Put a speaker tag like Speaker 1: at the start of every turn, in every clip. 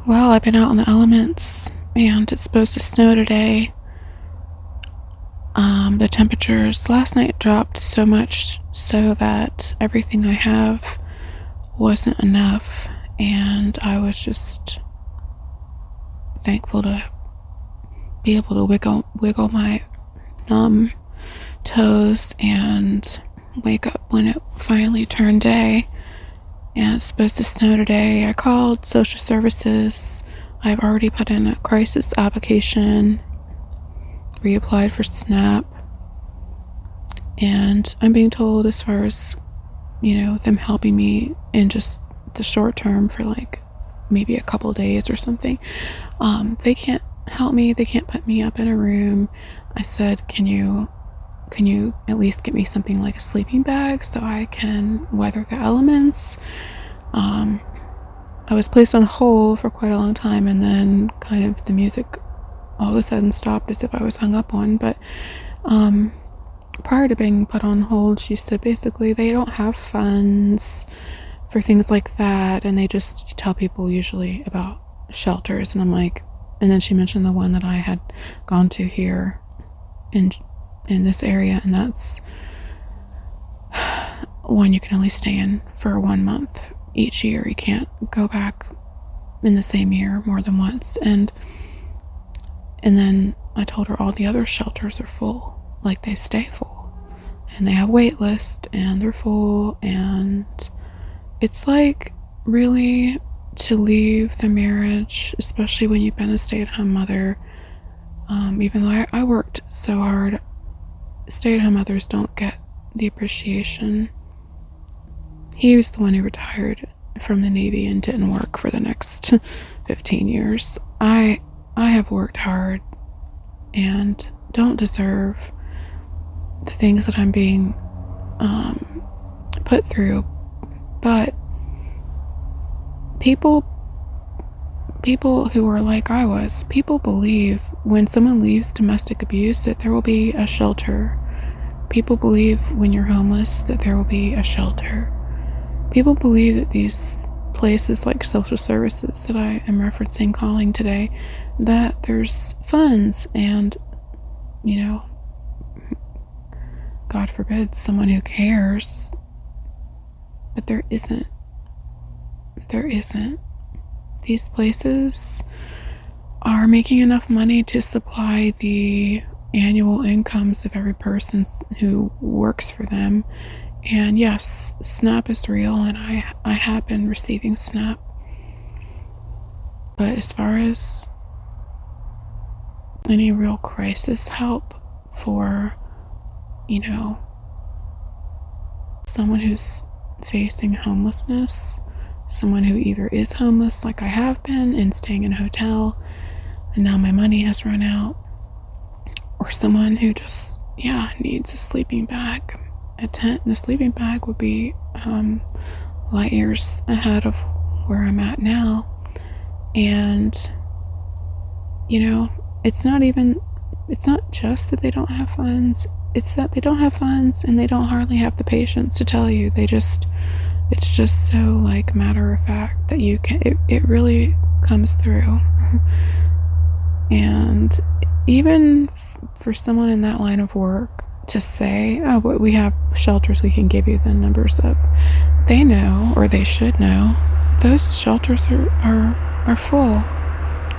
Speaker 1: Well, I've been out in the elements and it's supposed to snow today. The temperatures last night dropped so much so that everything I have wasn't enough, and I was just thankful to be able to wiggle my numb toes and wake up when it finally turned day. And it's supposed to snow today. I called social services. I've already put in a crisis application, reapplied for SNAP, and I'm being told, as far as them helping me in just the short term for like maybe a couple days or something, they can't help me. They can't put me up in a room. I said, can you at least get me something like a sleeping bag so I can weather the elements? I was placed on hold for quite a long time, and then kind of the music all of a sudden stopped as if I was hung up on. But prior to being put on hold, she said basically they don't have funds for things like that, and they just tell people usually about shelters. And I'm like, and then she mentioned the one that I had gone to here in this area, and that's one you can only stay in for 1 month each year. You can't go back in the same year more than once. And then I told her all the other shelters are full, like they stay full, and they have wait lists and they're full. And it's like, really, to leave the marriage, especially when you've been a stay-at-home mother, even though I worked so hard, stay-at-home mothers don't get the appreciation. He was the one who retired from the Navy and didn't work for the next 15 years. I have worked hard and don't deserve the things that I'm being put through. But people who are like I was, people believe when someone leaves domestic abuse that there will be a shelter. People believe when you're homeless that there will be a shelter. People believe that these places like social services that I am referencing calling today, that there's funds and, God forbid, someone who cares. But there isn't. There isn't. These places are making enough money to supply the annual incomes of every person who works for them. And yes, SNAP is real, and I have been receiving SNAP. But as far as any real crisis help for, someone who's facing homelessness, someone who either is homeless like I have been and staying in a hotel and now my money has run out, or someone who just needs a sleeping bag. A tent and a sleeping bag would be light years ahead of where I'm at now. And it's not just that they don't have funds, it's that they don't have funds and they don't hardly have the patience to tell you. It's just so like matter of fact that it really comes through. And even for someone in that line of work to say, oh, but we have shelters we can give you the numbers of, they know, or they should know, those shelters are full.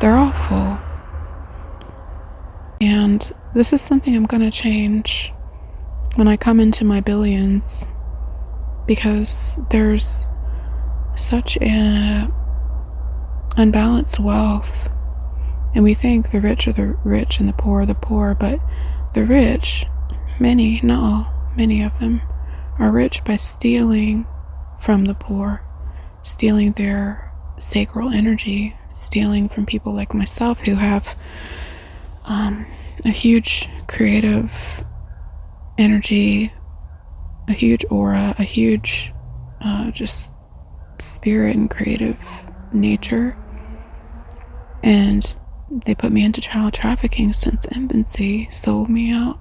Speaker 1: They're all full. And this is something I'm gonna change when I come into my billions, because there's such a unbalanced wealth, and we think the rich are the rich and the poor are the poor, but the rich, many, not all, many of them, are rich by stealing from the poor, stealing their sacral energy, stealing from people like myself who have a huge creative energy, a huge aura, a huge just spirit and creative nature. And they put me into child trafficking since infancy, sold me out,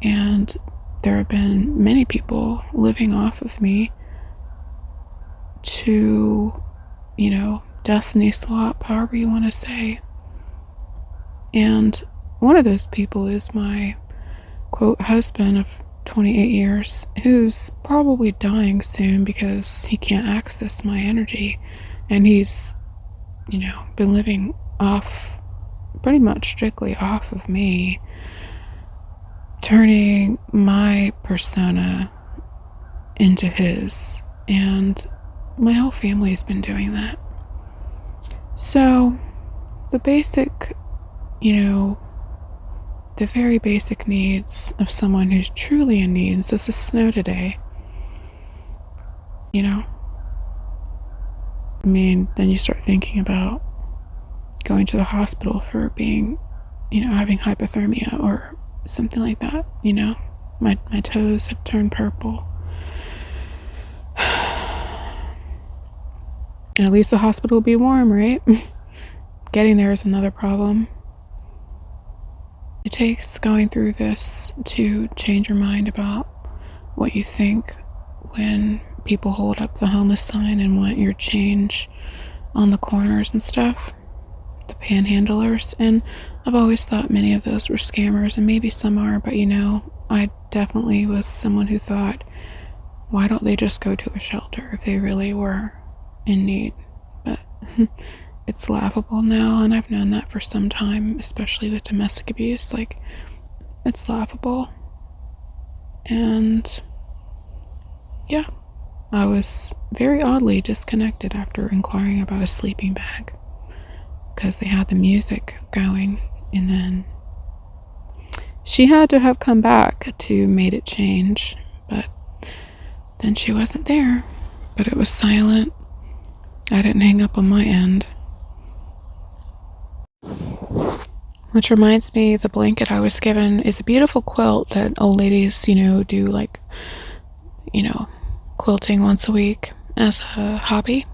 Speaker 1: and there have been many people living off of me to, destiny swap, however you want to say. And one of those people is my quote husband of 28 years, who's probably dying soon because he can't access my energy. And he's, been living off, pretty much strictly off of me, turning my persona into his. And my whole family has been doing that. So, the basic, the very basic needs of someone who's truly in need. So, it's the snow today. Then you start thinking about going to the hospital for being, having hypothermia or something like that. My toes have turned purple. And at least the hospital will be warm, right? Getting there is another problem. It takes going through this to change your mind about what you think when people hold up the homeless sign and want your change on the corners and stuff. The panhandlers. And I've always thought many of those were scammers, and maybe some are, but I definitely was someone who thought, why don't they just go to a shelter if they really were in need? But it's laughable now, and I've known that for some time, especially with domestic abuse. It's laughable. And yeah, I was very oddly disconnected after inquiring about a sleeping bag because they had the music going, and then she had to have come back to made it change, but then she wasn't there. But it was silent. I didn't hang up on my end. Which reminds me, the blanket I was given is a beautiful quilt that old ladies, do quilting once a week as a hobby.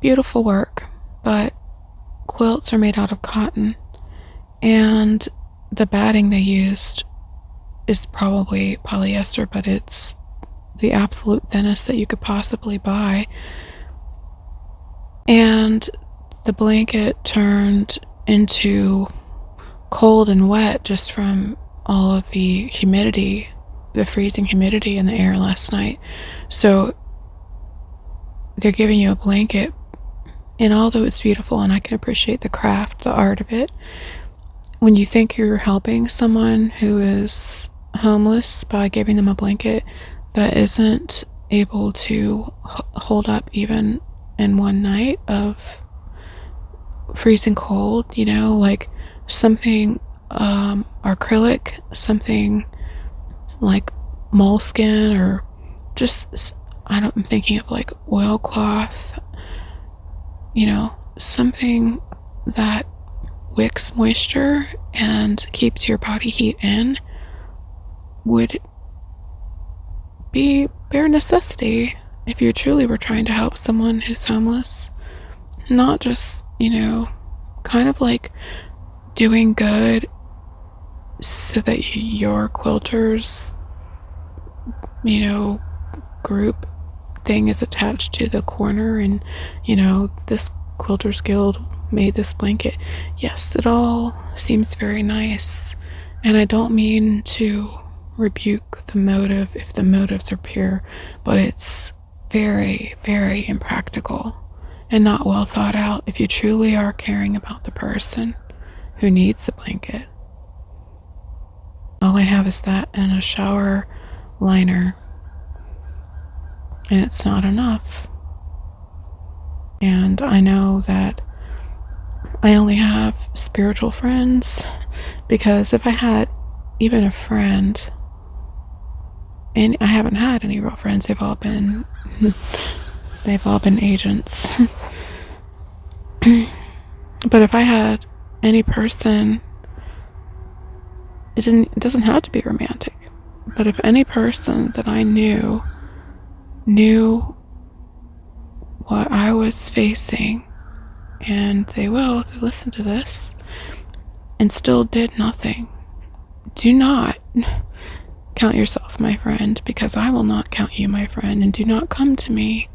Speaker 1: Beautiful work, but quilts are made out of cotton, and the batting they used is probably polyester, but it's the absolute thinnest that you could possibly buy. And the blanket turned into cold and wet just from all of the humidity, the freezing humidity in the air last night. So they're giving you a blanket, and although it's beautiful and I can appreciate the craft, the art of it, when you think you're helping someone who is homeless by giving them a blanket that isn't able to hold up even in one night of freezing cold, like something acrylic, something like moleskin, or just, I'm thinking of like oilcloth, something that wicks moisture and keeps your body heat in would be bare necessity if you truly were trying to help someone who's homeless. Not just, kind of like doing good so that your quilters, group thing is attached to the corner, and, this Quilters Guild made this blanket. Yes, it all seems very nice, and I don't mean to rebuke the motive if the motives are pure, but it's very, very impractical and not well thought out if you truly are caring about the person who needs the blanket. All I have is that and a shower liner, and it's not enough. And I know that I only have spiritual friends, because if I had even a friend, and I haven't had any real friends, they've all been agents. But if I had any person, it doesn't have to be romantic, but if any person that I knew what I was facing, and they will if they listen to this, and still did nothing, do not count yourself my friend, because I will not count you my friend. And do not come to me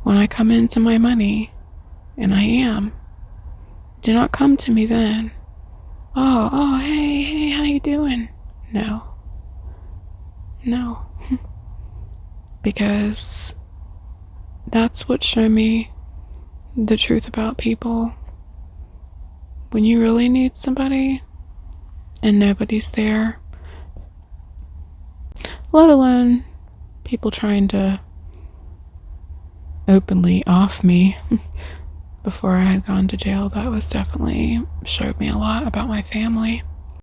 Speaker 1: when I come into my money And I am. Do not come to me then. Oh, hey, how you doing? No. Because that's what showed me the truth about people. When you really need somebody and nobody's there, let alone people trying to openly off me before I had gone to jail, that was definitely showed me a lot about my family.